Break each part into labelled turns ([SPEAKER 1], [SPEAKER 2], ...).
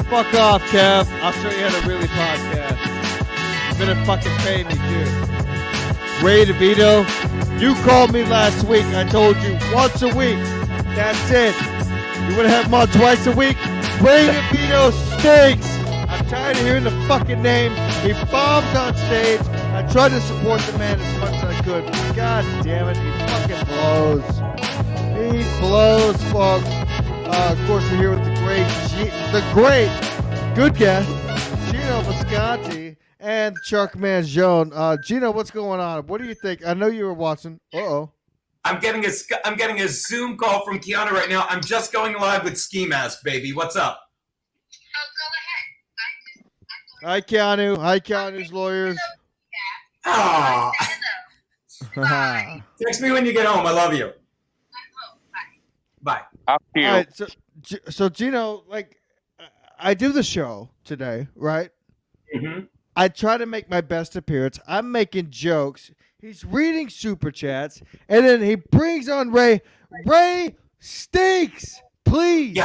[SPEAKER 1] Fuck off, Kev. I'll show you how to really podcast. You better fucking pay me, too. Ray DeVito, you called me last week. I told you once a week. That's it. You want to have him on twice a week? Ray DeVito stinks. I'm tired of hearing the fucking name. He bombs on stage. I tried to support the man as much as I could, but god damn it, he fucking blows. He blows, folks. Of course, we're here with the great, good guest, Gino Visconti and Chuck Mangione. Gino, what's going on? What do you think? I know you were watching. Uh-oh.
[SPEAKER 2] I'm getting a Zoom call from Keanu right now. I'm just going live with Ski Mask, baby. What's up?
[SPEAKER 1] Oh, go ahead. Hi, Keanu. Hi, Keanu's lawyers.
[SPEAKER 2] Oh. Text me when you get home. I love you. Bye.
[SPEAKER 1] All right, so Gino, like, I do the show today, right?
[SPEAKER 2] Mm-hmm.
[SPEAKER 1] I try to make my best appearance. I'm making jokes. He's reading super chats, and then he brings on Ray. Ray stinks. Please,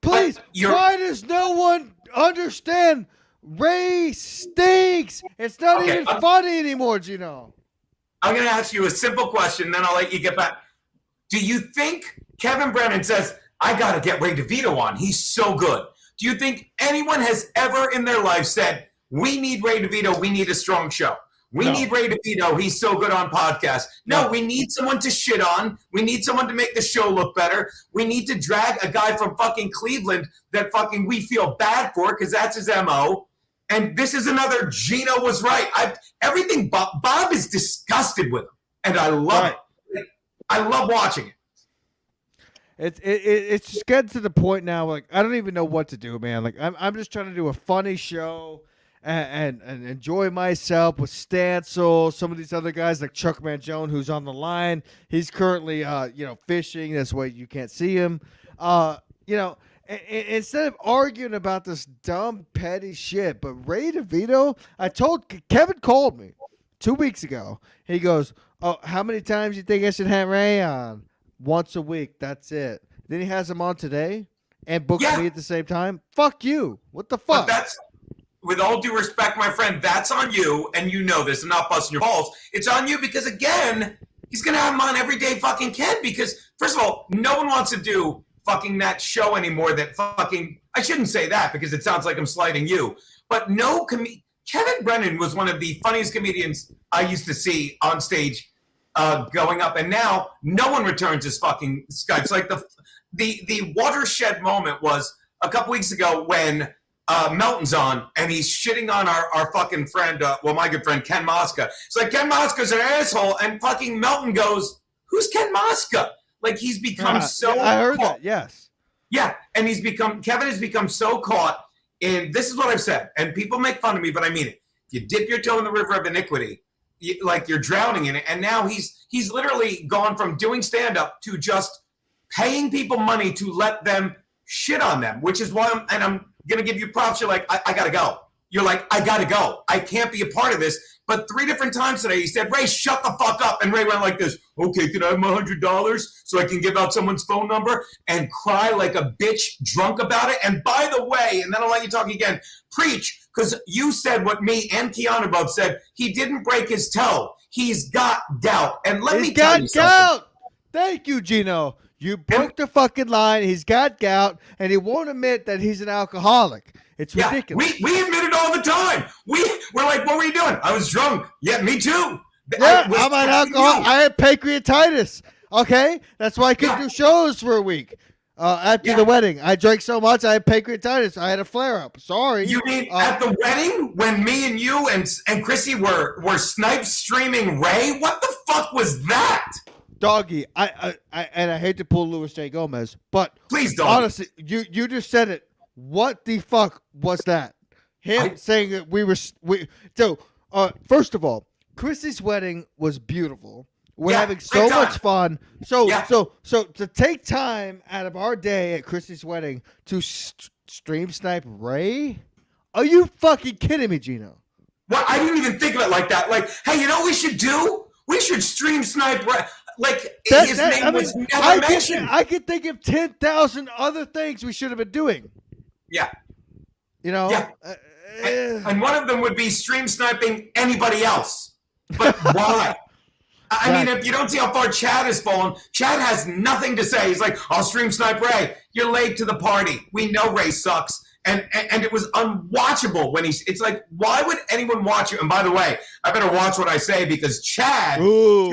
[SPEAKER 1] please. Why does no one understand? Ray stinks. It's not even funny anymore, Gino.
[SPEAKER 2] I'm going to ask you a simple question, then I'll let you get back. Do you think Kevin Brennan says, I got to get Ray DeVito on? He's so good. Do you think anyone has ever in their life said, we need Ray DeVito, we need a strong show? We need Ray DeVito, he's so good on podcasts. No, we need someone to shit on. We need someone to make the show look better. We need to drag a guy from fucking Cleveland that fucking we feel bad for because that's his MO. And this is another Gino was right. Everything Bob is disgusted with him, and I love it. I love watching it.
[SPEAKER 1] It's just getting to the point now. Like I don't even know what to do, man. Like I'm just trying to do a funny show and enjoy myself with Stancil, some of these other guys like Chuck Mangione, who's on the line. He's currently fishing. That's why you can't see him. Instead of arguing about this dumb, petty shit, but Ray DeVito, Kevin called me 2 weeks ago. He goes, oh, how many times do you think I should have Ray on? Once a week. That's it. Then he has him on today and books me at the same time. Fuck you. What the fuck?
[SPEAKER 2] But that's, with all due respect, my friend, that's on you, and you know this. I'm not busting your balls. It's on you because, again, he's going to have him on every day fucking can because, first of all, no one wants to do fucking that show anymore that fucking, I shouldn't say that because it sounds like I'm slighting you, but Kevin Brennan was one of the funniest comedians I used to see on stage going up, and now no one returns his fucking Skypes. Like the watershed moment was a couple weeks ago when Melton's on and he's shitting on our fucking friend, my good friend Ken Mosca. It's like Ken Mosca's an asshole, and fucking Melton goes, "Who's Ken Mosca?" Like he's become so.
[SPEAKER 1] I heard that. Yes.
[SPEAKER 2] Yeah, and Kevin has become so caught in. This is what I've said, and people make fun of me, but I mean it. If you dip your toe in the river of iniquity, you're drowning in it. And now he's literally gone from doing stand-up to just paying people money to let them shit on them, which is why I'm going to give you props. You're like, I got to go. You're like, I got to go. I can't be a part of this. But 3 different times today, he said, Ray, shut the fuck up. And Ray went like this, okay, can I have my $100 so I can give out someone's phone number and cry like a bitch drunk about it? And by the way, and then I'll let you talk again, preach, because you said what me and Keanu both said. He didn't break his toe. He's got gout. And let me tell you something.
[SPEAKER 1] Gout. Thank you, Gino. You broke the fucking line. He's got gout, and he won't admit that he's an alcoholic. It's ridiculous.
[SPEAKER 2] We admit it all the time. We're like, what were you doing? I was drunk. Yeah, me too.
[SPEAKER 1] Yeah, I'm an alcoholic. I had pancreatitis. Okay? That's why I couldn't do shows for a week. After the wedding. I drank so much, I had pancreatitis. I had a flare-up. Sorry.
[SPEAKER 2] You mean at the wedding when me and you and Chrissy were snipe streaming Ray? What the fuck was that?
[SPEAKER 1] Doggy, I hate to pull Luis J. Gomez, but
[SPEAKER 2] please don't.
[SPEAKER 1] Honestly, you just said it. What the fuck was that? Saying that first of all, Chrissy's wedding was beautiful. We're having so much fun. So to take time out of our day at Chrissy's wedding to stream snipe Ray? Are you fucking kidding me, Gino?
[SPEAKER 2] Well, I didn't even think of it like that. Like, hey, you know what we should do? We should stream snipe Ray. Like, his name was never mentioned.
[SPEAKER 1] I could think of 10,000 other things we should have been doing.
[SPEAKER 2] Yeah.
[SPEAKER 1] You know?
[SPEAKER 2] Yeah. And one of them would be stream sniping anybody else. But why? I mean, if you don't see how far Chad has fallen, Chad has nothing to say. He's like, I'll stream snipe Ray. You're late to the party. We know Ray sucks. And it was unwatchable when it's like, why would anyone watch it? And by the way, I better watch what I say because Chad.
[SPEAKER 1] Oh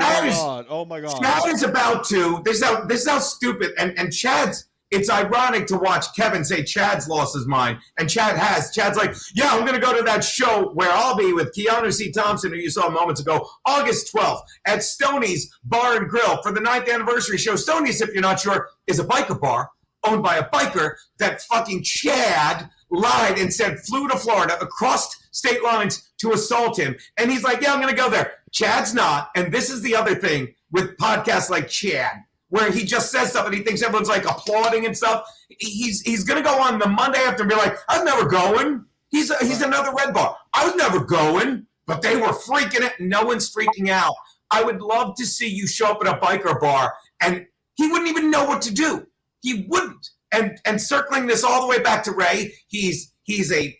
[SPEAKER 1] my God.
[SPEAKER 2] Chad is about to. This is how stupid. And Chad's. It's ironic to watch Kevin say Chad's lost his mind, and Chad's like, yeah, I'm going to go to that show where I'll be with Keanu C. Thompson, who you saw moments ago, August 12th at Stoney's Bar and Grill for the 9th anniversary show. Stoney's, if you're not sure, is a biker bar owned by a biker that fucking Chad lied and said flew to Florida across state lines to assault him. And he's like, yeah, I'm going to go there. Chad's not. And this is the other thing with podcasts like Chad, where he just says stuff and he thinks everyone's like applauding and stuff. He's going to go on the Monday after and be like, I was never going. He's another red bar. I was never going, but they were freaking it. No one's freaking out. I would love to see you show up at a biker bar and he wouldn't even know what to do. He wouldn't. And circling this all the way back to Ray, he's a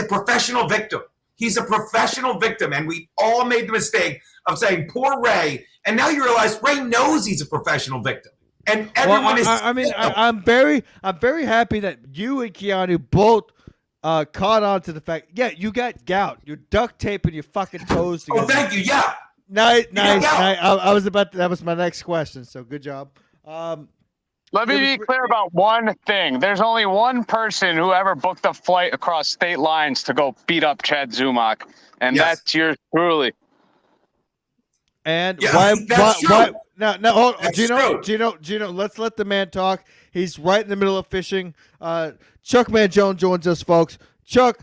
[SPEAKER 2] professional victim. He's a professional victim, and we all made the mistake of saying poor Ray. And now you realize Ray knows he's a professional victim, and everyone is.
[SPEAKER 1] I'm very happy that you and Keanu both caught on to the fact. Yeah, you got gout. You're duct taping your fucking toes together.
[SPEAKER 2] Oh, thank you. Yeah.
[SPEAKER 1] Nice. That was my next question. So good job.
[SPEAKER 3] Let me be clear about one thing. There's only one person who ever booked a flight across state lines to go beat up Chad Zumach, and that's yours truly.
[SPEAKER 1] And
[SPEAKER 2] yeah,
[SPEAKER 1] why? Now, hold on.
[SPEAKER 2] Gino,
[SPEAKER 1] let's let the man talk. He's right in the middle of fishing. Chuck Mangione joins us, folks. Chuck,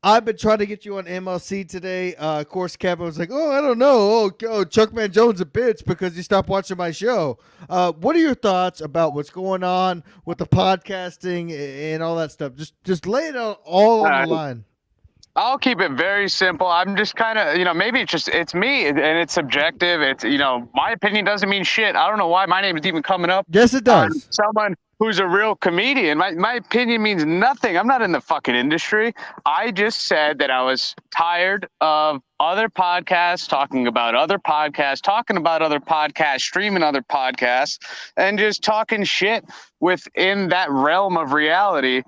[SPEAKER 1] I've been trying to get you on MLC today. Of course, Kevin was like, oh, I don't know. Oh, Chuck Mangione's a bitch because he stopped watching my show. What are your thoughts about what's going on with the podcasting and all that stuff? Just lay it out all on the line.
[SPEAKER 3] I'll keep it very simple. I'm just kind of, maybe it's me and it's subjective. It's, my opinion doesn't mean shit. I don't know why my name is even coming up.
[SPEAKER 1] Yes, it does.
[SPEAKER 3] Someone who's a real comedian. My opinion means nothing. I'm not in the fucking industry. I just said that I was tired of other podcasts, talking about other podcasts, streaming other podcasts, and just talking shit within that realm of reality.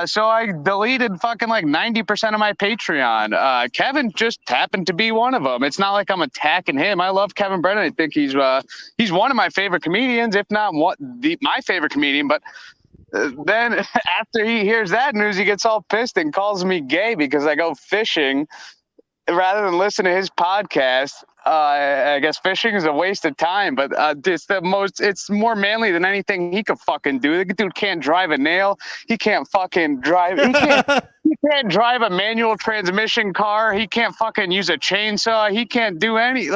[SPEAKER 3] So I deleted fucking like 90% of my Patreon. Kevin just happened to be one of them. It's not like I'm attacking him. I love Kevin Brennan. I think he's one of my favorite comedians, if not my favorite comedian. But then after he hears that news, he gets all pissed and calls me gay because I go fishing rather than listen to his podcast. I guess fishing is a waste of time, but it's more manly than anything he could fucking do. The dude can't drive a nail. He can't fucking drive. He can't drive a manual transmission car. He can't fucking use a chainsaw. He can't do any,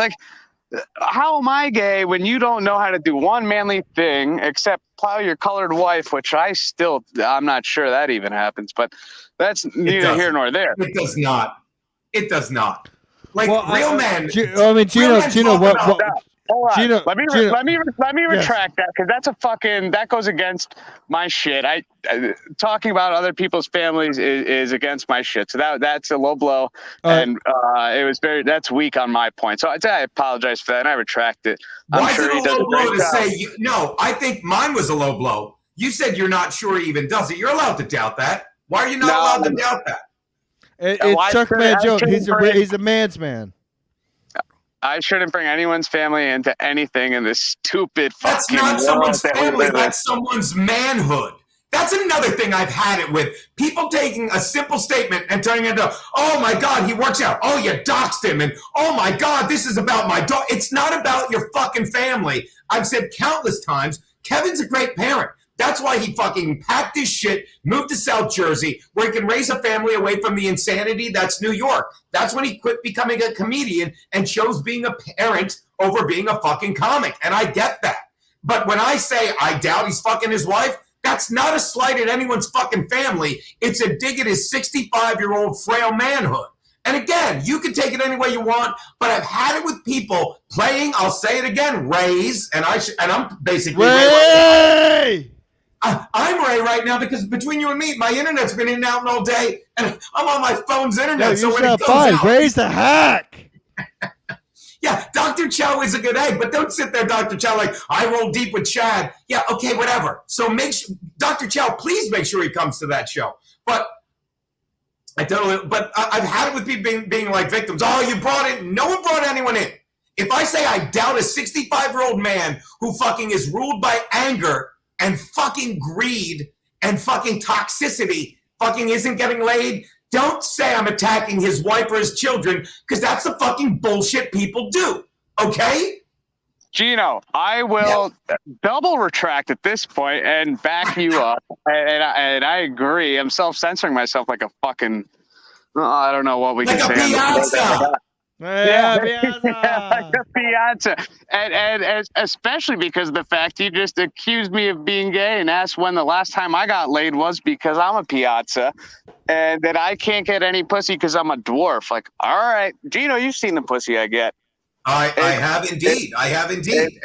[SPEAKER 3] how am I gay when you don't know how to do one manly thing except plow your colored wife, which I'm not sure that even happens, but that's neither here nor there.
[SPEAKER 2] It does not. It does not. Real men.
[SPEAKER 1] Gino, what?
[SPEAKER 3] Hold on.
[SPEAKER 1] Gino,
[SPEAKER 3] let me retract that because that goes against my shit. Talking about other people's families is against my shit. So that's a low blow, and that's weak on my point. So I apologize for that, and I retract it.
[SPEAKER 2] Why is it a low blow to say no? I think mine was a low blow. You said you're not sure he even does it. You're allowed to doubt that. Why are you not allowed to doubt that?
[SPEAKER 1] It's Chuck Mangione. He's a man's man.
[SPEAKER 3] I shouldn't bring anyone's family into anything in this stupid
[SPEAKER 2] That's
[SPEAKER 3] fucking
[SPEAKER 2] not
[SPEAKER 3] world
[SPEAKER 2] someone's
[SPEAKER 3] that we
[SPEAKER 2] family.
[SPEAKER 3] live in.
[SPEAKER 2] That's someone's manhood. That's another thing I've had it with. People taking a simple statement and turning it into, oh my God, he works out. Oh, you doxed him. And oh my God, this is about my dog. It's not about your fucking family. I've said countless times, Kevin's a great parent. That's why he fucking packed his shit, moved to South Jersey, where he can raise a family away from the insanity that's New York. That's when he quit becoming a comedian and chose being a parent over being a fucking comic. And I get that. But when I say I doubt he's fucking his wife, that's not a slight at anyone's fucking family. It's a dig at his 65-year-old frail manhood. And again, you can take it any way you want, but I've had it with people playing, I'll say it again, Rays, and I'm basically
[SPEAKER 1] Ray!
[SPEAKER 2] I'm Ray right now because between you and me, my internet's been in and out all day, and I'm on my phone's internet.
[SPEAKER 1] No, you
[SPEAKER 2] so when it
[SPEAKER 1] sound
[SPEAKER 2] goes
[SPEAKER 1] fine.
[SPEAKER 2] out,
[SPEAKER 1] Ray's the hack.
[SPEAKER 2] yeah, Dr. Chow is a good egg, but don't sit there, Dr. Chow, like, I roll deep with Chad. Yeah, okay, whatever. So make sure, Dr. Chow, please make sure he comes to that show. But I've had it with people being like victims. Oh, you brought in, no one brought anyone in. If I say I doubt a 65-year-old man who fucking is ruled by anger and fucking greed and fucking toxicity fucking isn't getting laid, don't say I'm attacking his wife or his children, because that's the fucking bullshit people do. Okay?
[SPEAKER 3] Gino, I will double retract at this point and back you up. And I agree. I'm self-censoring myself like a fucking, I don't know what we
[SPEAKER 2] like
[SPEAKER 3] can
[SPEAKER 2] a
[SPEAKER 3] say.
[SPEAKER 2] piazza.
[SPEAKER 3] Like a piazza. And especially because of the fact you just accused me of being gay and asked when the last time I got laid was, because I'm a piazza. And that I can't get any pussy because I'm a dwarf. Like, all right, Gino, you've seen the pussy I get.
[SPEAKER 2] I have indeed.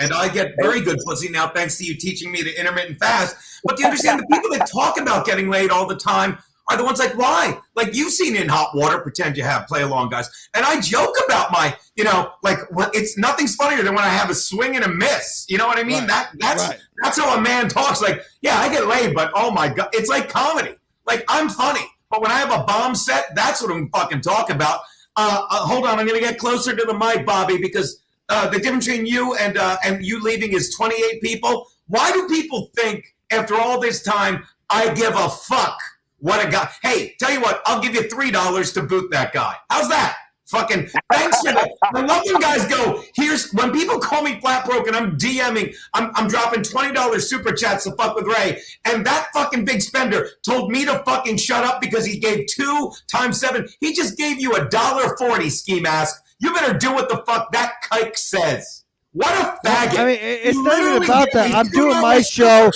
[SPEAKER 2] And I get very good pussy now thanks to you teaching me the intermittent fast. But do you understand, the people that talk about getting laid all the time are the ones like, why? Like, you've seen In Hot Water, pretend you have, play along, guys. And I joke about my, it's nothing's funnier than when I have a swing and a miss. You know what I mean?
[SPEAKER 1] Right.
[SPEAKER 2] That's how a man talks. Like, yeah, I get laid, but oh my God, it's like comedy. Like, I'm funny. But when I have a bomb set, that's what I'm fucking talking about. Hold on, I'm going to get closer to the mic, Bobby, because the difference between you and you leaving is 28 people. Why do people think, after all this time, I give a fuck what a guy? Hey, tell you what, I'll give you $3 to boot that guy. How's that? Fucking thanks for that. I love when guys go, when people call me flat broke and I'm DMing, I'm dropping $20 super chats to fuck with Ray, and that fucking big spender told me to fucking shut up because he gave 2 times 7. He just gave you $1.40, ski mask. You better do what the fuck that kike says. What a faggot.
[SPEAKER 1] I mean, it's not even about that. I'm doing my show.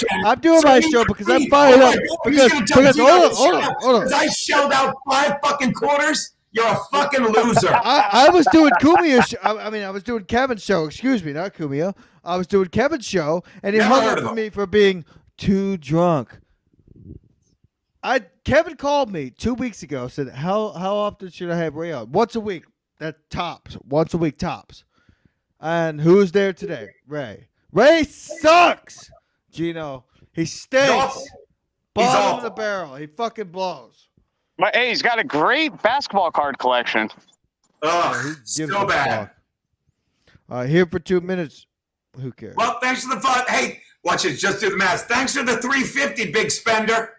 [SPEAKER 1] Because I'm fired up. Because hold on.
[SPEAKER 2] Because I shelled out 5 fucking quarters. You're a fucking loser.
[SPEAKER 1] I was doing Kumio's show. I was doing Kevin's show. Excuse me, not Kumio. I was doing Kevin's show, and he hung up at me for being too drunk. Kevin called me 2 weeks ago. Said, how often should I have Ray on? Once a week. That tops. Once a week tops. And who's there today? Ray. Ray sucks. Gino. He stinks. Bottom of the barrel. He fucking blows.
[SPEAKER 3] But hey, he's got a great basketball card collection.
[SPEAKER 2] Oh, so bad.
[SPEAKER 1] Here for 2 minutes. Who cares?
[SPEAKER 2] Well, thanks for the fun. Hey, watch it. Just do the math. Thanks for the $3.50, big spender.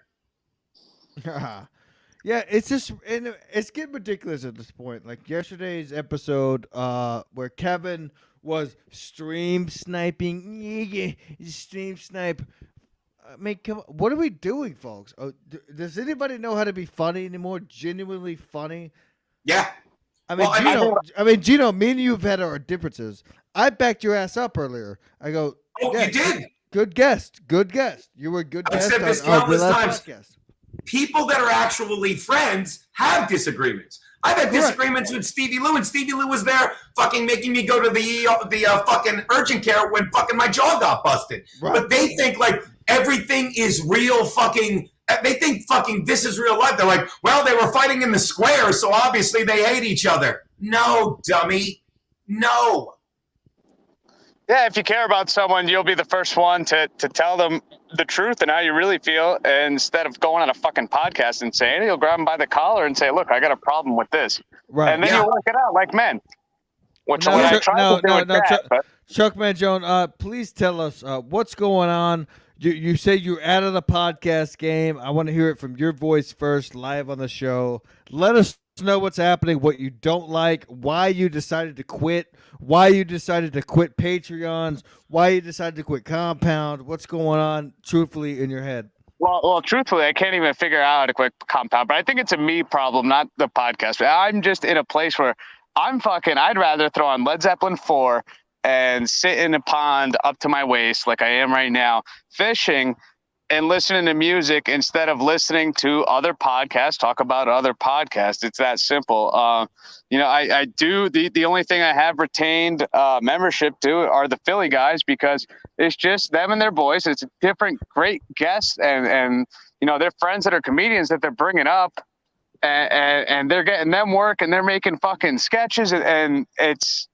[SPEAKER 1] Yeah, it's just it's getting ridiculous at this point. Like yesterday's episode, where Kevin was stream sniping. Stream snipe. I mean, come on. What are we doing, folks? Oh, does anybody know how to be funny anymore? Genuinely funny?
[SPEAKER 2] Yeah.
[SPEAKER 1] I mean, Gino, me and you have had our differences. I backed your ass up earlier. I go,
[SPEAKER 2] oh, yeah, you did.
[SPEAKER 1] Good guest. You were a good guest
[SPEAKER 2] on our last podcast. People that are actually friends have disagreements. I've had disagreements with Stevie Lou, and Stevie Lou was there fucking making me go to the fucking urgent care when fucking my jaw got busted. Right. But they think like everything is real fucking – they think fucking this is real life. They're like, well, they were fighting in the square, so obviously they hate each other. No, dummy. No.
[SPEAKER 3] Yeah, if you care about someone, you'll be the first one to tell them the truth and how you really feel, instead of going on a fucking podcast and saying, you'll grab them by the collar and say, look, I got a problem with this. Right. And then you work it out like men.
[SPEAKER 1] Chuck Mangione, please tell us what's going on. You say you're out of the podcast game. I want to hear it from your voice first, live on the show. Let us know what's happening, what you don't like, why you decided to quit, why you decided to quit Patreons, why you decided to quit Compound, what's going on, truthfully, in your head.
[SPEAKER 3] Well, truthfully, I can't even figure out how to quit Compound, but I think it's a me problem, not the podcast. I'm just in a place where I'd rather throw on Led Zeppelin 4 and sit in a pond up to my waist like I am right now, fishing and listening to music instead of listening to other podcasts talk about other podcasts. It's that simple. I do the only thing I have retained membership to are the Philly guys, because it's just them and their boys. It's different great guests and their friends that are comedians that they're bringing up, and they're getting them work, and they're making fucking sketches, and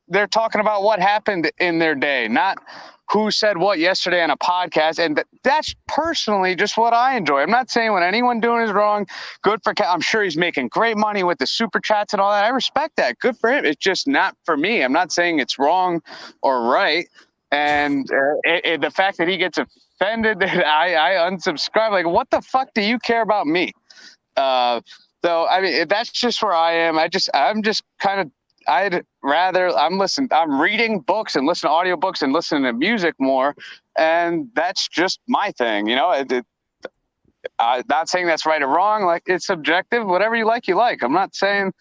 [SPEAKER 3] they're talking about what happened in their day, not who said what yesterday on a podcast. And that's personally just what I enjoy. I'm not saying what anyone doing is wrong. Good for I'm sure he's making great money with the super chats and all that. I respect that. Good for him. It's just not for me. I'm not saying it's wrong or right. And the fact that he gets offended that I unsubscribe, like, what the fuck do you care about me? So, I mean, that's just where I am. I'm reading books and listening to audiobooks and listening to music more. And that's just my thing. I'm not saying that's right or wrong. Like, it's subjective. Whatever you like, you like. I'm not saying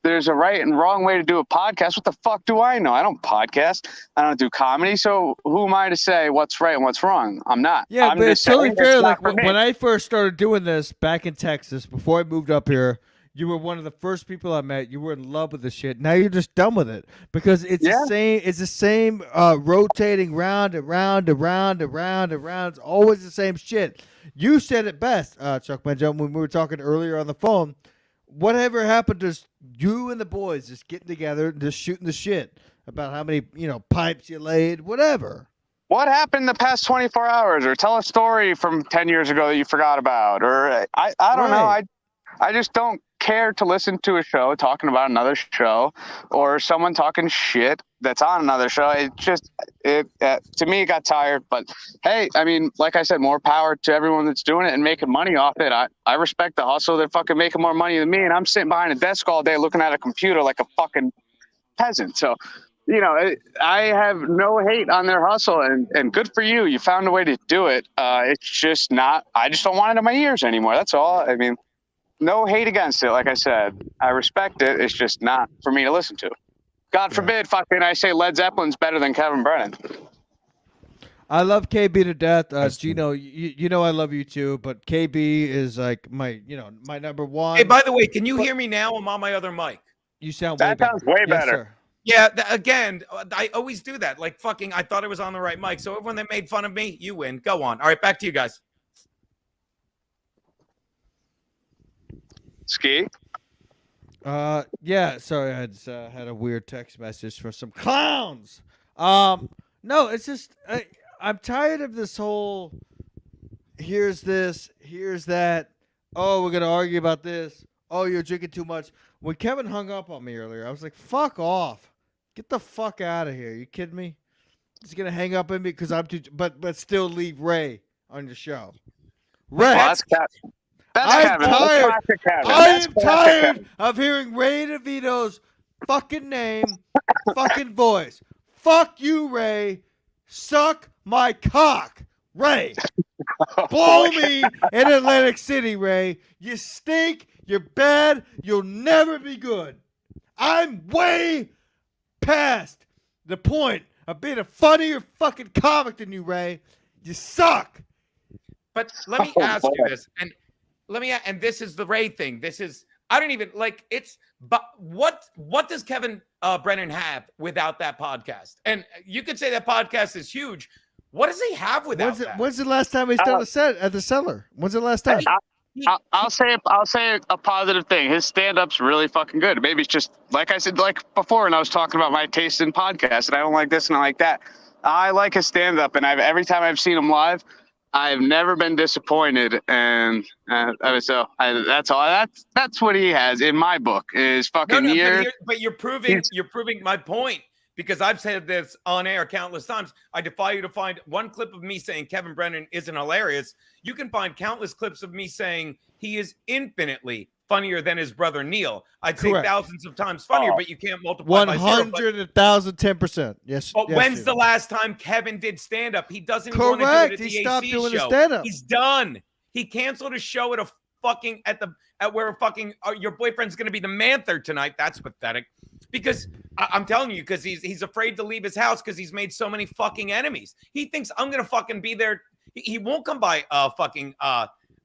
[SPEAKER 3] there's a right and wrong way to do a podcast. What the fuck do I know? I don't podcast. I don't do comedy. So who am I to say what's right and what's wrong? I'm not.
[SPEAKER 1] Yeah,
[SPEAKER 3] I'm
[SPEAKER 1] but it's totally fair. Like
[SPEAKER 3] when
[SPEAKER 1] I first started doing this back in Texas, before I moved up here, you were one of the first people I met. You were in love with the shit. Now you're just done with it because it's the same. It's the same rotating round and round and round and round and round. It's always the same shit. You said it best, Chuck Benjamin, when we were talking earlier on the phone. Whatever happened to you and the boys just getting together and just shooting the shit about how many pipes you laid, whatever.
[SPEAKER 3] What happened the past 24 hours? Or tell a story from 10 years ago that you forgot about. Or I don't know. I just don't care to listen to a show talking about another show or someone talking shit that's on another show. To me, it got tired. But hey, I mean, like I said, more power to everyone that's doing it and making money off it. I respect the hustle. They're fucking making more money than me, and I'm sitting behind a desk all day looking at a computer like a fucking peasant. So, I have no hate on their hustle, and good for you. You found a way to do it. It's just not. I just don't want it in my ears anymore. That's all. I mean, no hate against it. Like I said, I respect it. It's just not for me to listen to. God forbid, fucking, I say Led Zeppelin's better than Kevin Brennan.
[SPEAKER 1] I love KB to death. Gino, you know I love you too, but KB is like my number one.
[SPEAKER 4] Hey, by the way, can you hear me now? I'm on my other mic.
[SPEAKER 1] You sound
[SPEAKER 3] that sounds way better.
[SPEAKER 4] Yeah, again, I always do that. Like, fucking, I thought I was on the right mic. So everyone that made fun of me, you win. Go on. All right, back to you guys.
[SPEAKER 3] Ski?
[SPEAKER 1] Yeah, sorry, I just had a weird text message from some clowns. No, it's just I'm tired of this whole here's this, here's that. Oh, we're gonna argue about this. Oh, you're drinking too much. When Kevin hung up on me earlier, I was like, fuck off. Get the fuck out of here. You kidding me? He's gonna hang up on me because I'm too but still leave Ray on your show. Ray. I'm tired of hearing Ray DeVito's fucking name, fucking voice. Fuck you, Ray. Suck my cock, Ray. Blow me in Atlantic City, Ray. You stink. You're bad. You'll never be good. I'm way past the point of being a funnier fucking comic than you, Ray. You suck.
[SPEAKER 4] But let me ask you this, and this is the Ray thing. This is, I don't even but what does Kevin Brennan have without that podcast? And you could say that podcast is huge. What does he have without that?
[SPEAKER 1] When's the last time he's done a set at the Cellar? When's the last time?
[SPEAKER 3] I'll say a positive thing. His stand-up's really fucking good. Maybe it's just, like I said, like before, when I was talking about my taste in podcasts, and I don't like this and I like that. I like his stand-up, and every time I've seen him live, I've never been disappointed, and that's all. That's what he has in my book is fucking years.
[SPEAKER 4] But you're proving my point, because I've said this on air countless times. I defy you to find one clip of me saying Kevin Brennan isn't hilarious. You can find countless clips of me saying he is infinitely funnier than his brother Neil. I'd say thousands of times funnier, but you can't multiply
[SPEAKER 1] 100, 10%. Yes.
[SPEAKER 4] But when's the last time Kevin did stand up? He doesn't even want to do it at the
[SPEAKER 1] he stopped
[SPEAKER 4] AC
[SPEAKER 1] doing
[SPEAKER 4] show.
[SPEAKER 1] The stand-up.
[SPEAKER 4] He's done. He canceled a show at where fucking your boyfriend's going to be the Manther tonight. That's pathetic. Because I'm telling you, because he's afraid to leave his house because he's made so many fucking enemies. He thinks I'm going to fucking be there. He won't come by fucking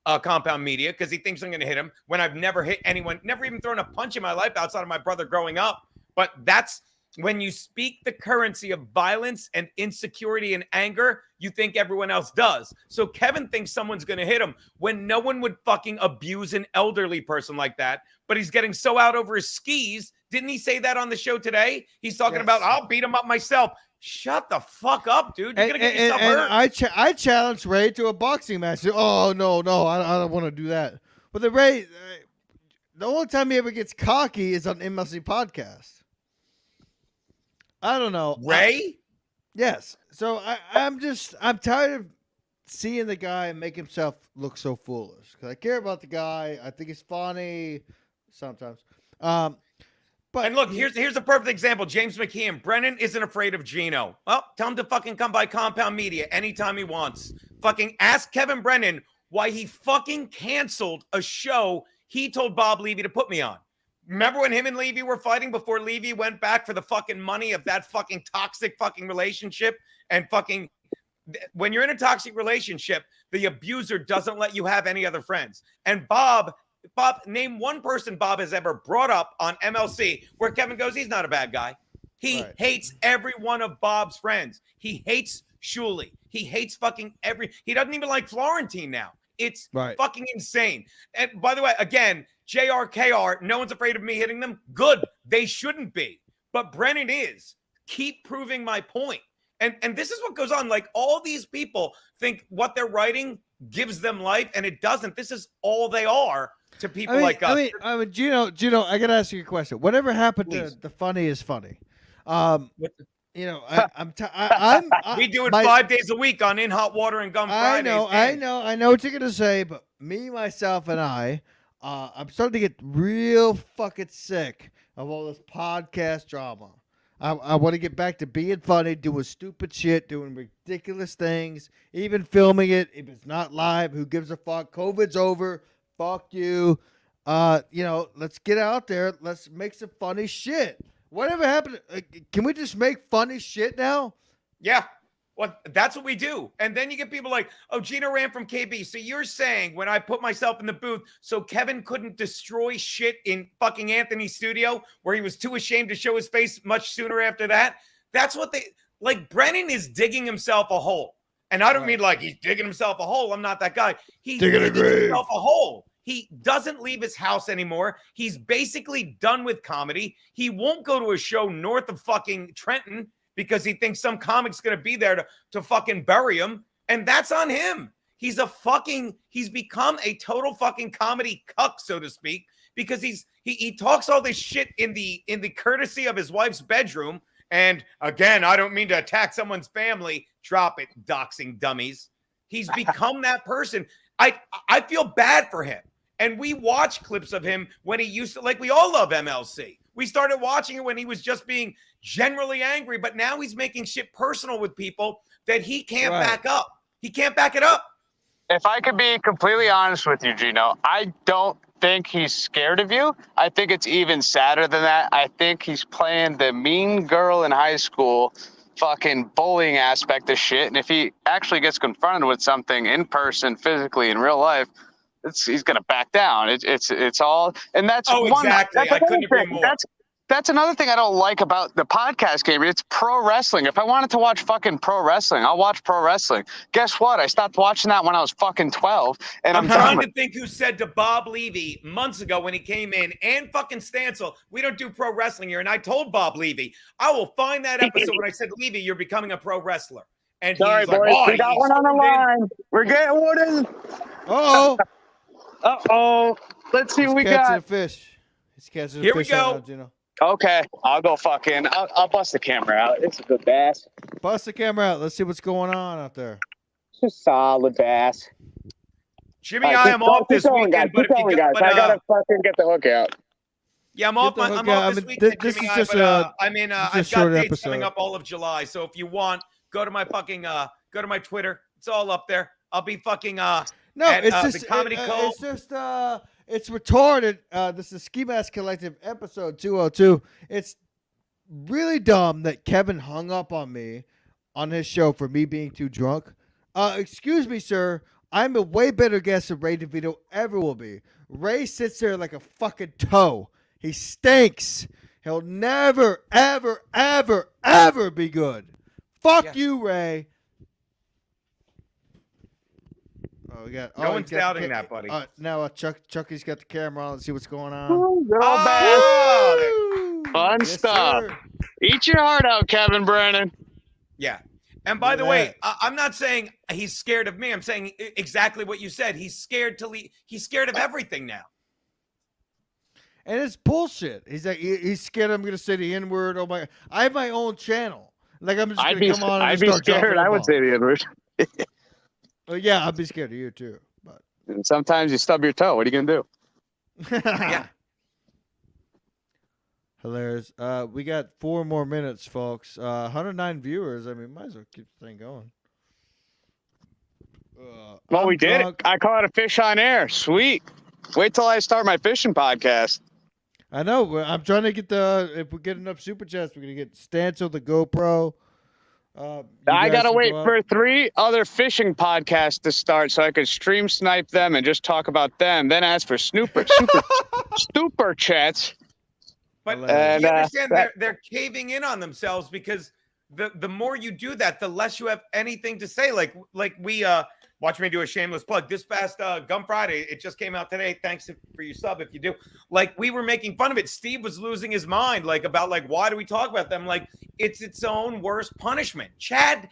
[SPEAKER 4] Compound Media because he thinks I'm going to hit him when I've never hit anyone, never even thrown a punch in my life outside of my brother growing up. But that's when you speak the currency of violence and insecurity and anger, you think everyone else does. So Kevin thinks someone's going to hit him when no one would fucking abuse an elderly person like that. But he's getting so out over his skis. Didn't he say that on the show today? He's talking about, I'll beat him up myself. Shut the fuck up, dude. You're going to get yourself hurt.
[SPEAKER 1] I challenged Ray to a boxing match. Oh, no, I don't want to do that. But the Ray, the only time he ever gets cocky is on MLC podcast. I don't know.
[SPEAKER 4] Ray?
[SPEAKER 1] Yes. So I'm tired of seeing the guy make himself look so foolish. Because I care about the guy. I think he's funny sometimes. But
[SPEAKER 4] and look, here's a perfect example. James McKeon. Brennan isn't afraid of Gino. Well, tell him to fucking come by Compound Media anytime he wants. Fucking ask Kevin Brennan why he fucking canceled a show he told Bob Levy to put me on. Remember when him and Levy were fighting before Levy went back for the fucking money of that fucking toxic fucking relationship? And fucking, when you're in a toxic relationship, the abuser doesn't let you have any other friends. And Bob, name one person Bob has ever brought up on MLC where Kevin goes, he's not a bad guy. He hates every one of Bob's friends. He hates Shuley. He hates fucking he doesn't even like Florentine now. It's fucking insane. And by the way, again, JRKR, no one's afraid of me hitting them. Good. They shouldn't be. But Brennan is. Keep proving my point. And this is what goes on. Like, all these people think what they're writing gives them life, and it doesn't. This is all they are to people like us.
[SPEAKER 1] I mean, Gino, I got to ask you a question. Whatever happened to the funny is funny? You know,
[SPEAKER 4] we do it 5 days a week on In Hot Water and Gum Fridays.
[SPEAKER 1] I know what you're gonna say, but me, myself, and I'm starting to get real fucking sick of all this podcast drama. I want to get back to being funny, doing stupid shit, doing ridiculous things, even filming it. If it's not live, who gives a fuck? COVID's over. Fuck you. Let's get out there. Let's make some funny shit. Whatever happened? Can we just make funny shit now?
[SPEAKER 4] Yeah. Well, that's what we do. And then you get people like, oh, Gino ran from KB. So you're saying when I put myself in the booth so Kevin couldn't destroy shit in fucking Anthony's studio where he was too ashamed to show his face much sooner after that? That's what Brennan is digging himself a hole. And I don't mean like he's digging himself a hole. I'm not that guy. He's digging himself a hole. He doesn't leave his house anymore. He's basically done with comedy. He won't go to a show north of fucking Trenton because he thinks some comic's going to be there to fucking bury him. And that's on him. He's become a total fucking comedy cuck, so to speak, because he talks all this shit in the courtesy of his wife's bedroom. And again, I don't mean to attack someone's family. Drop it, doxing dummies. He's become that person. I feel bad for him. And we watch clips of him when he used to, like, we all love MLC. We started watching it when he was just being generally angry, but now he's making shit personal with people that he can't back up. He can't back it up.
[SPEAKER 3] If I could be completely honest with you, Gino, I don't think he's scared of you. I think it's even sadder than that. I think he's playing the mean girl in high school fucking bullying aspect of shit. And if he actually gets confronted with something in person, physically, in real life, he's gonna back down. It's all, and that's
[SPEAKER 4] exactly. I couldn't agree more.
[SPEAKER 3] That's another thing I don't like about the podcast game. It's pro wrestling. If I wanted to watch fucking pro wrestling, I'll watch pro wrestling. Guess what? I stopped watching that when I was fucking 12. And I'm
[SPEAKER 4] trying to think who said to Bob Levy months ago when he came in, and fucking Stancil, we don't do pro wrestling here. And I told Bob Levy, I will find that episode when I said, Levy, you're becoming a pro wrestler. And
[SPEAKER 3] sorry, boys, we got one on the line. We're getting one in. Uh-oh. Let's see what we got.
[SPEAKER 1] Catching a fish. He's catching a fish.
[SPEAKER 4] Here we go.
[SPEAKER 1] Now,
[SPEAKER 3] okay, I'll go fucking. I'll bust the camera out. It's a good bass.
[SPEAKER 1] Bust the camera out. Let's see what's going on out there.
[SPEAKER 3] It's a solid bass.
[SPEAKER 4] Jimmy, I am off this weekend,
[SPEAKER 3] guys,
[SPEAKER 4] but if you
[SPEAKER 3] guys. I gotta fucking get the hook out.
[SPEAKER 4] Yeah, I'm off this weekend,
[SPEAKER 1] this
[SPEAKER 4] Jimmy.
[SPEAKER 1] is just
[SPEAKER 4] I've got dates coming up all of July. So if you want, go to my fucking go to my Twitter. It's all up there. I'll be fucking
[SPEAKER 1] it's
[SPEAKER 4] the Comedy Cove.
[SPEAKER 1] It's retarded. This is Ski Mask Collective episode 202. It's really dumb that Kevin hung up on me on his show for me being too drunk. Excuse me, sir. I'm a way better guest than Ray DeVito ever will be. Ray sits there like a fucking toe. He stinks. He'll never, ever, ever, ever be good. Fuck you, Ray. Oh, we got.
[SPEAKER 4] No one's doubting that, buddy.
[SPEAKER 1] Now Chucky's got the camera on. Let's see what's going on.
[SPEAKER 3] Ooh, good old Fun
[SPEAKER 1] Yes,
[SPEAKER 3] stuff.
[SPEAKER 1] sir.
[SPEAKER 3] Eat your heart out, Kevin Brennan.
[SPEAKER 4] Yeah. And by the way, I'm not saying he's scared of me. I'm saying exactly what you said. He's scared to leave. He's scared of everything now.
[SPEAKER 1] And it's bullshit. He's like, he's scared I'm going to say the N-word. Oh my! I have my own channel. Like I'm just going to come on.
[SPEAKER 3] I'd be scared. I would say the N-word.
[SPEAKER 1] Oh yeah, I'd be scared of you too. But
[SPEAKER 3] and sometimes you stub your toe. What are you gonna do?
[SPEAKER 4] Yeah.
[SPEAKER 1] Hilarious. We got 4 more minutes, folks. 109 viewers. I mean, might as well keep the thing going.
[SPEAKER 3] Well,
[SPEAKER 1] I'm
[SPEAKER 3] we did
[SPEAKER 1] drunk.
[SPEAKER 3] it. I caught a fish on air. Sweet. Wait till I start my fishing podcast.
[SPEAKER 1] I know. I'm trying to get if we get enough super chats, we're gonna get Stanzo the GoPro.
[SPEAKER 3] I gotta wait for 3 other fishing podcasts to start so I could stream snipe them and just talk about them. Then as for super chats.
[SPEAKER 4] But you
[SPEAKER 3] And,
[SPEAKER 4] understand they're caving in on themselves because the more you do that, the less you have anything to say. Like we watch me do a shameless plug. This past Gum Friday, it just came out today. Thanks for your sub if you do. Like we were making fun of it. Steve was losing his mind, like about like why do we talk about them? Like it's its own worst punishment. Chad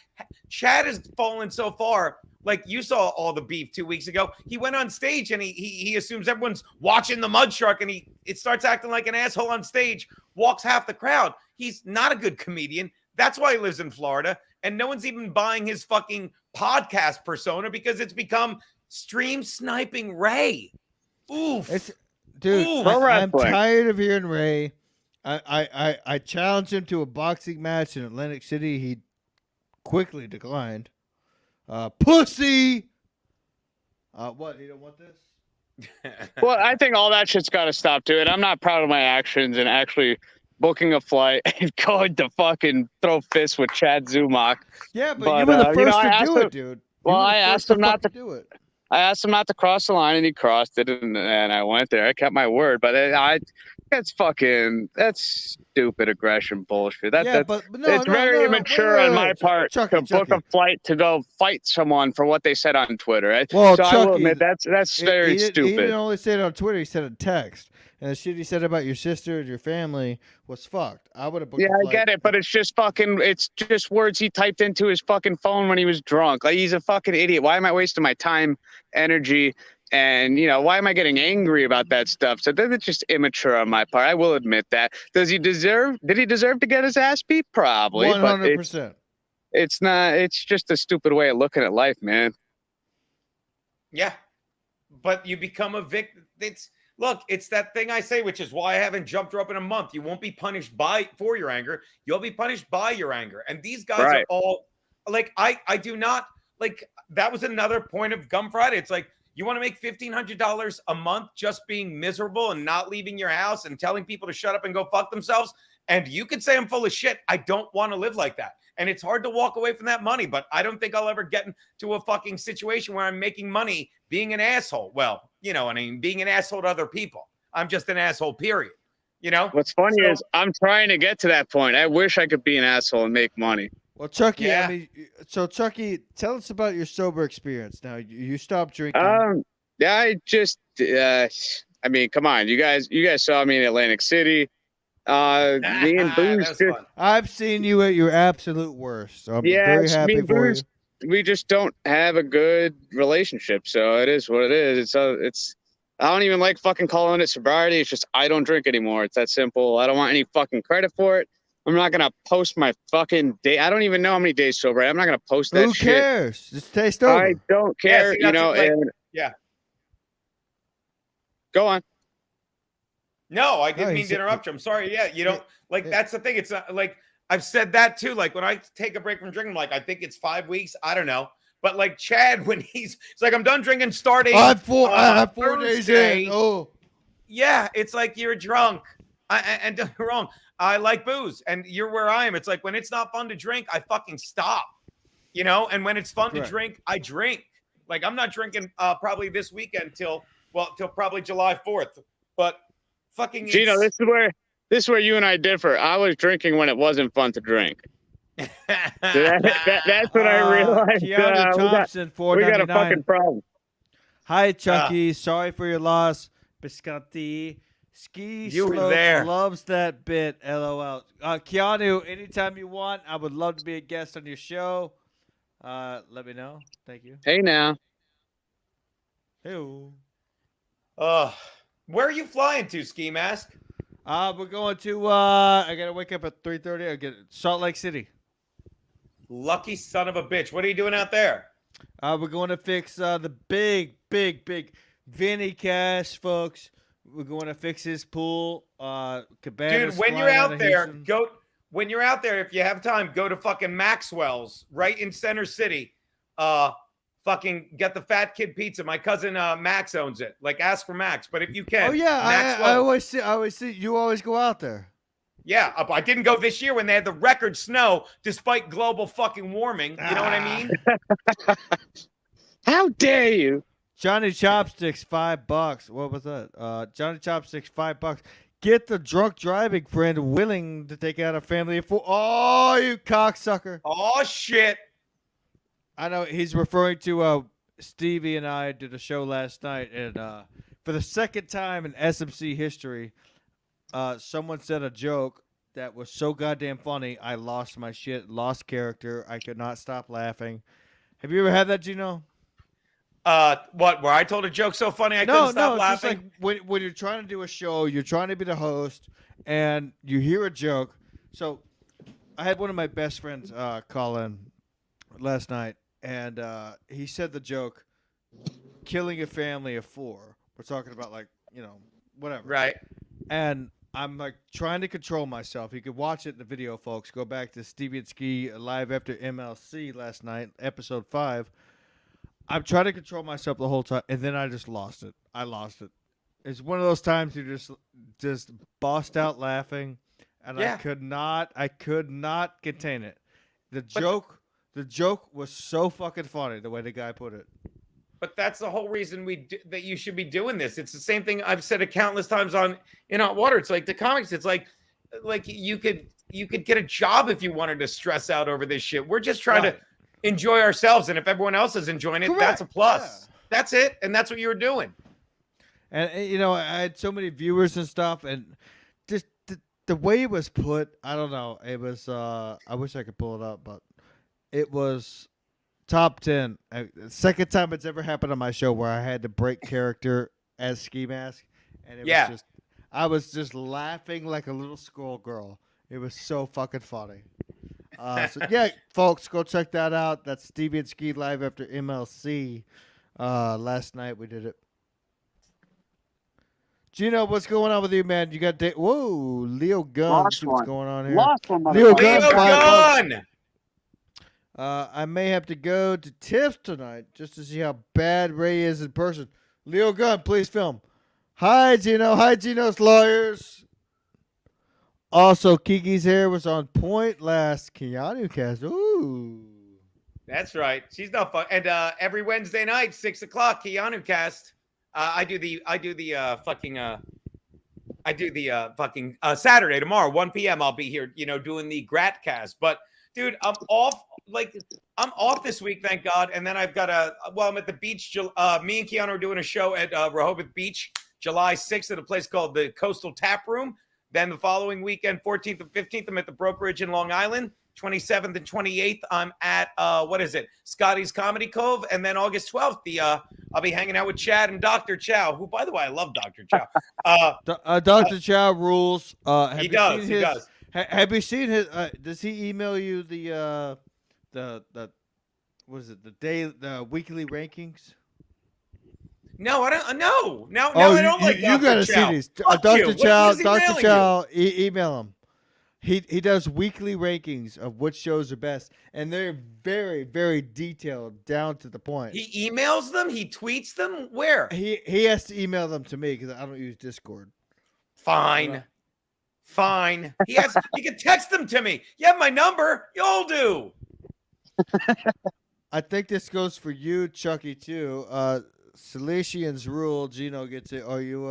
[SPEAKER 4] has fallen so far. Like you saw all the beef 2 weeks ago. He went on stage and he assumes everyone's watching the mud shark and it starts acting like an asshole on stage, walks half the crowd. He's not a good comedian. That's why he lives in Florida. And no one's even buying his fucking podcast persona because it's become stream sniping Ray. Oof.
[SPEAKER 1] Dude, I'm tired of hearing Ray. I challenged him to a boxing match in Atlantic City. He quickly declined. Pussy. What? You don't want this?
[SPEAKER 3] Well, I think all that shit's got to stop too. And I'm not proud of my actions and actually booking a flight and going to fucking throw fists with Chad Zumach.
[SPEAKER 1] Yeah, but you were the first to do it, dude.
[SPEAKER 3] Well, I asked him not to
[SPEAKER 1] do it.
[SPEAKER 3] I asked him not to cross the line, and he crossed it, and I went there. I kept my word, but that's stupid aggression bullshit. It's very immature on my part to book a flight to go fight someone for what they said on Twitter. Right?
[SPEAKER 1] Well,
[SPEAKER 3] so
[SPEAKER 1] Chucky,
[SPEAKER 3] I will admit that's very stupid.
[SPEAKER 1] He didn't only say it on Twitter; he said it in text. And the shit he said about your sister and your family was fucked. I would have booked.
[SPEAKER 3] Yeah, I get it, but it's just words he typed into his fucking phone when he was drunk. Like he's a fucking idiot. Why am I wasting my time, energy, and why am I getting angry about that stuff? So that's just immature on my part. I will admit that. Did he deserve to get his ass beat? Probably.
[SPEAKER 1] 100%.
[SPEAKER 3] It's not. It's just a stupid way of looking at life, man.
[SPEAKER 4] Yeah, but you become a victim. Look, it's that thing I say, which is why I haven't jumped rope in a month. You won't be punished for your anger. You'll be punished by your anger. And these guys are all like, I do not like, that was another point of Gum Friday. It's like, you want to make $1,500 a month just being miserable and not leaving your house and telling people to shut up and go fuck themselves. And you could say I'm full of shit. I don't want to live like that. And it's hard to walk away from that money, but I don't think I'll ever get into a fucking situation where I'm making money being an asshole. Well, being an asshole to other people. I'm just an asshole, period.
[SPEAKER 3] What's funny is I'm trying to get to that point. I wish I could be an asshole and make money.
[SPEAKER 1] Well, Chucky, yeah. Chucky, tell us about your sober experience. Now, you stopped drinking.
[SPEAKER 3] Yeah, I just, come on. You guys saw me in Atlantic City. Me and Booze.
[SPEAKER 1] I've seen you at your absolute worst. So I'm very happy for you.
[SPEAKER 3] We just don't have a good relationship, so it is what it is. It's. I don't even like fucking calling it sobriety. It's just I don't drink anymore. It's that simple. I don't want any fucking credit for it. I'm not gonna post my fucking day. I don't even know how many days sober. I'm not gonna post that.
[SPEAKER 1] Who cares?
[SPEAKER 3] Shit.
[SPEAKER 1] Just stay sober.
[SPEAKER 3] I don't care.
[SPEAKER 4] Yeah.
[SPEAKER 3] Go on.
[SPEAKER 4] No, I didn't mean to interrupt you. I'm sorry. Yeah, you don't that's the thing. It's not like I've said that too. Like when I take a break from drinking, like I think it's 5 weeks. I don't know. But like Chad, when it's like I'm done drinking starting.
[SPEAKER 1] I have 4 days in. Oh.
[SPEAKER 4] Yeah, it's like you're drunk. And don't get me wrong, I like booze, and you're where I am. It's like when it's not fun to drink, I fucking stop. You know, and when it's fun
[SPEAKER 1] Correct.
[SPEAKER 4] to drink, I drink. Like I'm not drinking probably this weekend till probably July 4th. But fucking
[SPEAKER 3] Gino, this is where you and I differ. I was drinking when it wasn't fun to drink. That's what I realized.
[SPEAKER 1] Keanu Thompson,
[SPEAKER 3] we got a
[SPEAKER 1] $4.99.
[SPEAKER 3] fucking problem.
[SPEAKER 1] Hi, Chucky. Sorry for your loss. Biscotti. Ski
[SPEAKER 4] You were
[SPEAKER 1] Slope
[SPEAKER 4] there.
[SPEAKER 1] loves that bit. LOL. Keanu, anytime you want, I would love to be a guest on your show. Let me know. Thank you.
[SPEAKER 3] Hey now.
[SPEAKER 1] Hey.
[SPEAKER 4] Where are you flying to, Ski Mask?
[SPEAKER 1] We're going to. I gotta wake up at 3:30. I get Salt Lake City.
[SPEAKER 4] Lucky son of a bitch. What are you doing out there?
[SPEAKER 1] We're going to fix the big Vinny Cash, folks. We're going to fix his pool.
[SPEAKER 4] Dude, when you're out there, when you're out there, if you have time, go to fucking Maxwell's right in Center City. Fucking get the Fat Kid Pizza. My cousin Max owns it. Like, ask for Max. But if you can,
[SPEAKER 1] oh yeah, I
[SPEAKER 4] Maxwell's.
[SPEAKER 1] always see. You always go out there.
[SPEAKER 4] Yeah, I didn't go this year when they had the record snow, despite global fucking warming. You know what I mean?
[SPEAKER 3] How dare you?
[SPEAKER 1] Johnny Chopsticks, $5. What was that? Johnny Chopsticks, $5. Get the drunk driving friend willing to take out a family of four. Oh, you cocksucker!
[SPEAKER 4] Oh shit!
[SPEAKER 1] I know he's referring to Stevie and I did a show last night, and for the second time in SMC history, someone said a joke that was so goddamn funny. I lost my shit, lost character. I could not stop laughing. Have you ever had that, Gino?
[SPEAKER 4] What? Where I told a joke so funny I couldn't stop laughing?
[SPEAKER 1] Just like when you're trying to do a show, you're trying to be the host, and you hear a joke. So I had one of my best friends call in last night, and he said the joke, killing a family of four. We're talking about, like, you know, whatever.
[SPEAKER 4] Right.
[SPEAKER 1] And I'm like trying to control myself. You could watch it in the video, folks. Go back to Stevie and Ski live after MLC last night, episode 5. I'm trying to control myself the whole time, and then I just lost it. I lost it. It's one of those times you just bust out laughing, and
[SPEAKER 4] Yeah.
[SPEAKER 1] I could not contain it. The joke was so fucking funny the way the guy put it.
[SPEAKER 4] But that's the whole reason that you should be doing this. It's the same thing I've said it countless times on In Hot Water. It's like the comics. It's like you could get a job if you wanted to stress out over this shit. We're just trying to enjoy ourselves, and if everyone else is enjoying it,
[SPEAKER 1] Correct.
[SPEAKER 4] that's a plus.
[SPEAKER 1] Yeah.
[SPEAKER 4] That's it, and that's what you were doing.
[SPEAKER 1] And you know, I had so many viewers and stuff, and just the way it was put, I don't know. It was I wish I could pull it up, but it was top 10. Second time it's ever happened on my show where I had to break character as Ski Mask, and it was just I was just laughing like a little schoolgirl. It was so fucking funny. So yeah, folks, go check that out. That's Stevie and Ski live after MLC. Last night we did it. Gino, what's going on with you, man? You got whoa, Leo Gunn.
[SPEAKER 3] Lost
[SPEAKER 1] What's
[SPEAKER 3] one.
[SPEAKER 1] going on here?
[SPEAKER 3] Lost one,
[SPEAKER 1] Leo
[SPEAKER 3] motherfucker.
[SPEAKER 1] Gunn.
[SPEAKER 4] Gun!
[SPEAKER 1] I may have to go to TIFF tonight just to see how bad Ray is in person. Leo Gunn, please film. Hi, Gino. Hi, Gino's lawyers. Also, Kiki's hair was on point last Keanu cast. Ooh.
[SPEAKER 4] That's right. She's not fun. And every Wednesday night, 6:00, Keanu cast. I do the Saturday tomorrow, 1 p.m. I'll be here, doing the Grat cast. But dude, I'm off. I'm off this week, thank God. And then I've got I'm at the beach. Me and Keanu are doing a show at Rehoboth Beach, July 6th at a place called the Coastal Tap Room. Then the following weekend, 14th and 15th, I'm at the Brokerage in Long Island. 27th and 28th, I'm at Scotty's Comedy Cove, and then August 12th, I'll be hanging out with Chad and Dr. Chow, who, by the way, I love Dr. Chow.
[SPEAKER 1] Dr. Chow rules.
[SPEAKER 4] He does.
[SPEAKER 1] Have you seen his? Does he email you the what is it? The weekly rankings?
[SPEAKER 4] No, I don't. No,
[SPEAKER 1] I
[SPEAKER 4] don't like Dr.
[SPEAKER 1] You gotta
[SPEAKER 4] Chow.
[SPEAKER 1] see these.
[SPEAKER 4] Fuck
[SPEAKER 1] Dr.
[SPEAKER 4] you.
[SPEAKER 1] Chow.
[SPEAKER 4] What is he
[SPEAKER 1] Dr.
[SPEAKER 4] mailing
[SPEAKER 1] Chow. Email him. He does weekly rankings of which shows are best, and they're very, very detailed, down to the point.
[SPEAKER 4] He emails them. He tweets them. Where?
[SPEAKER 1] He has to email them to me because I don't use Discord.
[SPEAKER 4] Fine. He can text them to me. You have my number. You all do.
[SPEAKER 1] I think this goes for you, Chucky, too. Silesians rule. Gino gets it. Are you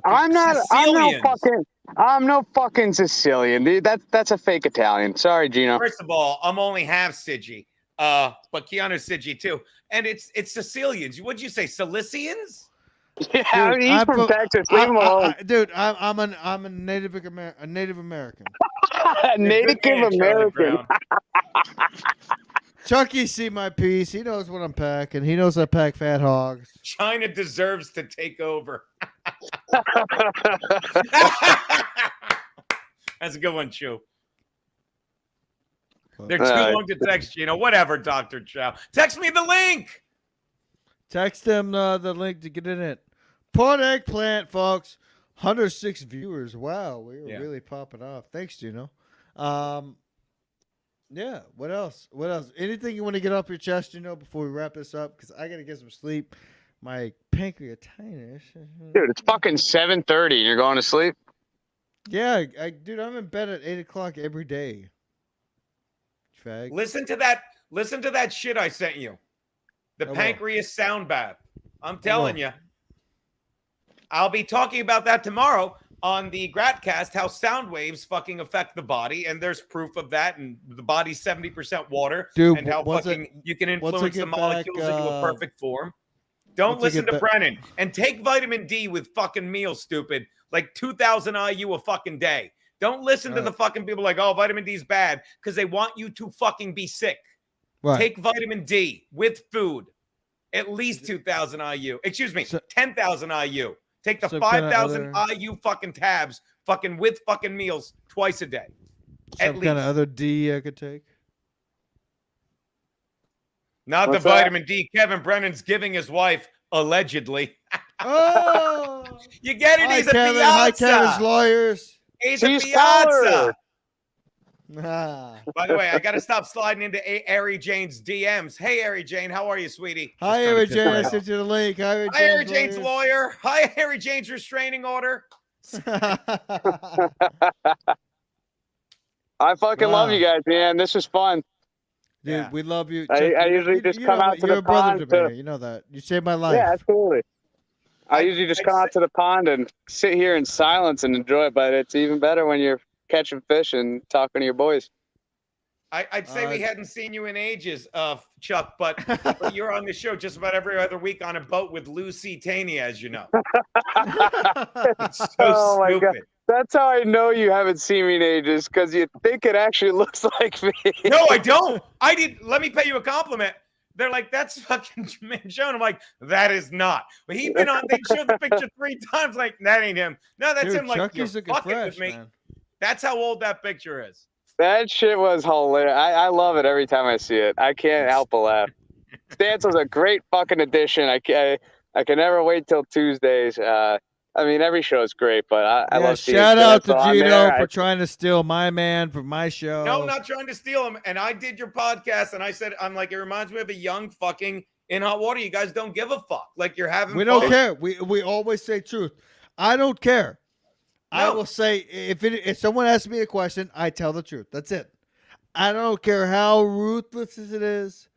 [SPEAKER 3] I'm no
[SPEAKER 4] Sicilians.
[SPEAKER 3] fucking Sicilian, dude. That's a fake Italian. Sorry, Gino.
[SPEAKER 4] First of all, I'm only half Sigi. But Keanu's Sigi too. And it's Sicilians. What'd you say? Cilicians?
[SPEAKER 3] Yeah, I mean, he's from Texas. Leave him alone.
[SPEAKER 1] Dude, I'm a Native American. Native American.
[SPEAKER 3] Native American.
[SPEAKER 1] Chucky see my piece. He knows what I'm packing. He knows I pack fat hogs.
[SPEAKER 4] China deserves to take over. That's a good one, Chew. They're too long to text, Whatever, Dr. Chow. Text me the link.
[SPEAKER 1] Text them the link to get in it. Put eggplant, folks. 106 viewers. Wow, we're really popping off. Thanks, Gino. Yeah. What else? Anything you want to get off your chest, before we wrap this up? Because I got to get some sleep. My pancreatitis.
[SPEAKER 3] Dude, it's fucking 7:30 and you're going to sleep?
[SPEAKER 1] Yeah, dude, I'm in bed at 8 o'clock every day. Fag.
[SPEAKER 4] Listen to that shit I sent you. The pancreas sound bath. I'm telling you. I'll be talking about that tomorrow on the Gratcast, how sound waves fucking affect the body, and there's proof of that, and the body's 70% water,
[SPEAKER 1] dude,
[SPEAKER 4] and how you can influence the molecules into a perfect form. Don't listen to Brennan, and take vitamin D with fucking meals, stupid. Like 2,000 IU a fucking day. Don't listen to the fucking people like, oh, vitamin D's bad, because they want you to fucking be sick. Right. Take vitamin D with food. At least 2,000 IU. Excuse me, 10,000 IU. Take the 5,000 IU fucking tabs fucking with fucking meals twice a day.
[SPEAKER 1] Some kind of other D I could take?
[SPEAKER 4] Not the vitamin D Kevin Brennan's giving his wife, allegedly.
[SPEAKER 1] Oh!
[SPEAKER 4] You get it? He's a
[SPEAKER 1] Kevin.
[SPEAKER 4] piazza.
[SPEAKER 1] Hi, Kevin's lawyers.
[SPEAKER 4] He's a piazza. By the way, I got to stop sliding into Ari Jane's DMs. Hey, Ari Jane, how are you, sweetie?
[SPEAKER 1] Hi, Ari Jane. I sent you the link.
[SPEAKER 4] Hi, Ari Jane's lawyer. Hi, Ari Jane's restraining order.
[SPEAKER 3] I fucking love you guys, man. This was fun.
[SPEAKER 1] Dude, we love you.
[SPEAKER 3] I usually just come out to the pond.
[SPEAKER 1] You're a brother to me. You know that. You saved my life.
[SPEAKER 3] Yeah, absolutely. I usually just come out to the pond and sit here in silence and enjoy it, but it's even better when you're catching fish and talking to your boys.
[SPEAKER 4] I'd say we hadn't seen you in ages, Chuck, but you're on the show just about every other week on a boat with Lucy Taney, as you know. It's so
[SPEAKER 3] my
[SPEAKER 4] stupid.
[SPEAKER 3] God. That's how I know you haven't seen me in ages, because you think it actually looks like me.
[SPEAKER 4] No, I don't. Let me pay you a compliment. They're like, that's fucking Jermaine Jones. I'm like, that is not. But he'd been on, they showed the picture 3 times, like, that ain't him. No, that's him. Like,
[SPEAKER 1] Chucky's
[SPEAKER 4] you're
[SPEAKER 1] looking
[SPEAKER 4] fucking
[SPEAKER 1] fresh,
[SPEAKER 4] with me.
[SPEAKER 1] man.
[SPEAKER 4] That's how old that picture is.
[SPEAKER 3] That shit was hilarious. I love it every time I see it. I can't help but laugh. Stance was a great fucking addition. I can never wait till Tuesdays. I mean, every show is great, but I love seeing
[SPEAKER 1] shout out to
[SPEAKER 3] Stance
[SPEAKER 1] Gino for trying to steal my man from my show.
[SPEAKER 4] No, not trying to steal him. And I did your podcast, and I said, I'm like, it reminds me of a young fucking In Hot Water. You guys don't give a fuck. Like, you're having
[SPEAKER 1] We
[SPEAKER 4] fun.
[SPEAKER 1] don't care. We always say truth. I don't care. No. I will say, if someone asks me a question, I tell the truth. That's it. I don't care how ruthless it is.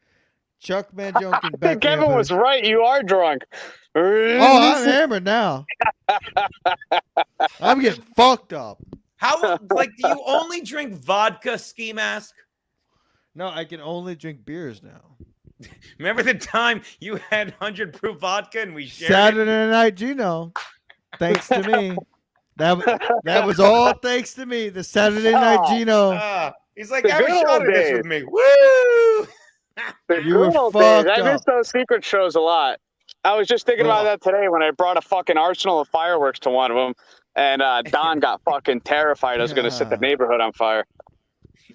[SPEAKER 1] Chuck Mangione can back me up.
[SPEAKER 3] Kevin was right. You are drunk.
[SPEAKER 1] Oh, I'm hammered now. I'm getting fucked up.
[SPEAKER 4] How, like, do you only drink vodka, Ski Mask?
[SPEAKER 1] No, I can only drink beers now.
[SPEAKER 4] Remember the time you had 100 proof vodka and we shared
[SPEAKER 1] Saturday night, Gino. Thanks to me. That was all thanks to me. The Saturday night Gino.
[SPEAKER 4] He's like, have a shot of this with me. Woo!
[SPEAKER 1] You were fucked up.
[SPEAKER 3] I miss those secret shows a lot. I was just thinking about that today when I brought a fucking arsenal of fireworks to one of them, and Don got fucking terrified I was going to set the neighborhood on fire.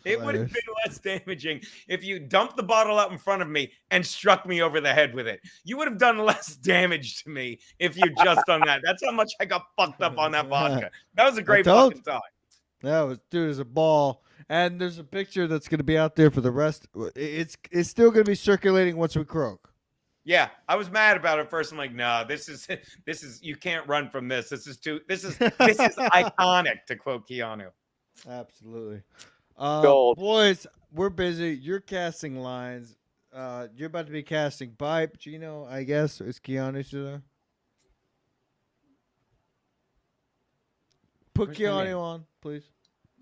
[SPEAKER 4] It would have been less damaging if you dumped the bottle out in front of me and struck me over the head with it. You would have done less damage to me if you just done that. That's how much I got fucked up on that vodka. That was a great fucking time.
[SPEAKER 1] That was, dude, it was a ball. And there's a picture that's going to be out there for the rest. It's still going to be circulating once we croak.
[SPEAKER 4] Yeah, I was mad about it first. I'm like, no, this is you can't run from this. This is iconic, to quote Keanu.
[SPEAKER 1] Absolutely.
[SPEAKER 3] Gold.
[SPEAKER 1] Boys, we're busy. You're casting lines. You're about to be casting Bipe. Gino, I guess. Is Keanu still there? Put
[SPEAKER 4] Where's my
[SPEAKER 1] Keanu
[SPEAKER 4] name?
[SPEAKER 1] on, please.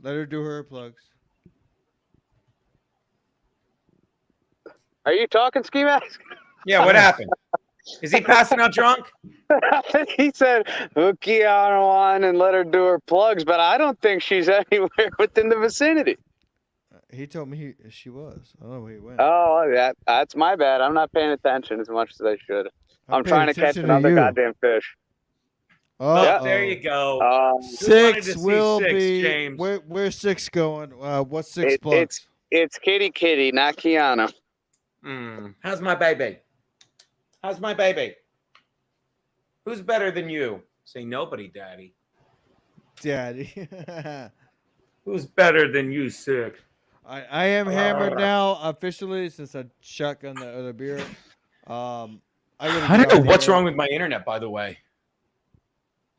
[SPEAKER 1] Let her do her plugs.
[SPEAKER 3] Are you talking, Ski Mask?
[SPEAKER 4] Yeah, what happened? Is he passing out drunk?
[SPEAKER 3] He said, hook Keanu on and let her do her plugs, but I don't think she's anywhere within the vicinity.
[SPEAKER 1] He told me she was. I don't know where he went.
[SPEAKER 3] Oh, that's my bad. I'm not paying attention as much as I should. I'm
[SPEAKER 1] paying
[SPEAKER 3] trying to catch
[SPEAKER 1] attention to
[SPEAKER 3] another
[SPEAKER 1] you.
[SPEAKER 3] goddamn fish.
[SPEAKER 4] Oh,
[SPEAKER 3] Yeah.
[SPEAKER 4] there you go. Who wanted to
[SPEAKER 1] Six
[SPEAKER 4] see
[SPEAKER 1] will
[SPEAKER 4] six,
[SPEAKER 1] be.
[SPEAKER 4] James?
[SPEAKER 1] Where's six going? What's six plugs?
[SPEAKER 3] It's Kitty, not Keanu.
[SPEAKER 4] How's my baby? How's my baby? Who's better than you? Say nobody, Daddy.
[SPEAKER 1] Daddy.
[SPEAKER 4] Who's better than you, Six?
[SPEAKER 1] I am hammered now officially since I shotgun the other beer. I
[SPEAKER 4] don't know what's wrong with my internet, by the way.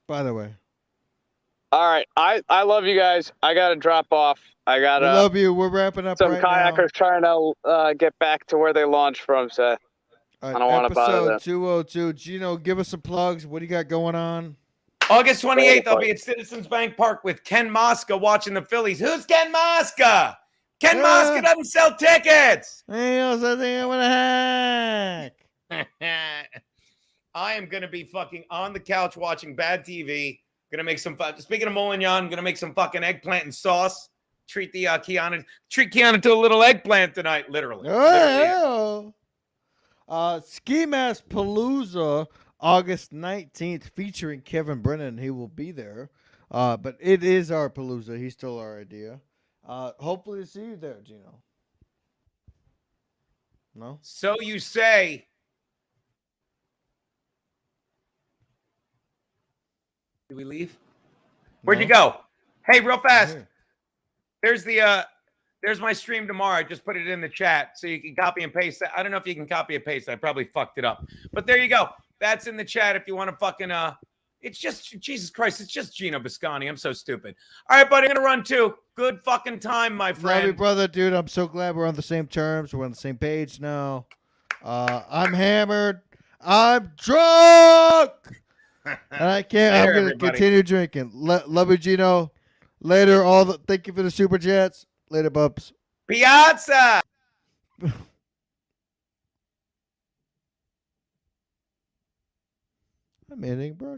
[SPEAKER 1] By the way,
[SPEAKER 3] All right, I love you guys. I gotta drop off. I
[SPEAKER 1] we
[SPEAKER 3] got
[SPEAKER 1] love you. We're wrapping up
[SPEAKER 3] some
[SPEAKER 1] right
[SPEAKER 3] kayakers trying to get back to where they launched from. So
[SPEAKER 1] now.
[SPEAKER 3] I don't want to bother them.
[SPEAKER 1] Episode 202. Gino, give us some plugs. What do you got going on?
[SPEAKER 4] August 28th, I'll be at Citizens Bank Park with Ken Mosca watching the Phillies. Who's Ken Mosca? Ken Mosca doesn't sell tickets.
[SPEAKER 1] Hey, I think I want to hack.
[SPEAKER 4] I am going to be fucking on the couch watching bad TV. Going to make some fun. Speaking of Moulignon, going to make some fucking eggplant and sauce. Treat Keanu to a little eggplant tonight, literally.
[SPEAKER 1] Oh, Ski Mask Palooza, August 19th, featuring Kevin Brennan. He will be there. But it is our Palooza. He stole our idea. Hopefully to see you there, Gino. No?
[SPEAKER 4] So you say. Did we leave? Where'd you go? Hey, real fast. There's my stream tomorrow. I just put it in the chat so you can copy and paste that. I don't know if you can copy and paste. I probably fucked it up. But there you go. That's in the chat if you want to fucking it's just Jesus Christ, it's just Gino Biscani. I'm so stupid. All right, buddy, I'm gonna run too. Good fucking time, my friend.
[SPEAKER 1] Love you, brother, dude. I'm so glad we're on the same terms. We're on the same page now. I'm hammered. I'm drunk. And I can't. I'm gonna continue drinking. Love you, Gino. Later. Thank you for the super chats. Later, bubs.
[SPEAKER 4] Piazza.
[SPEAKER 1] I'm ending, bro.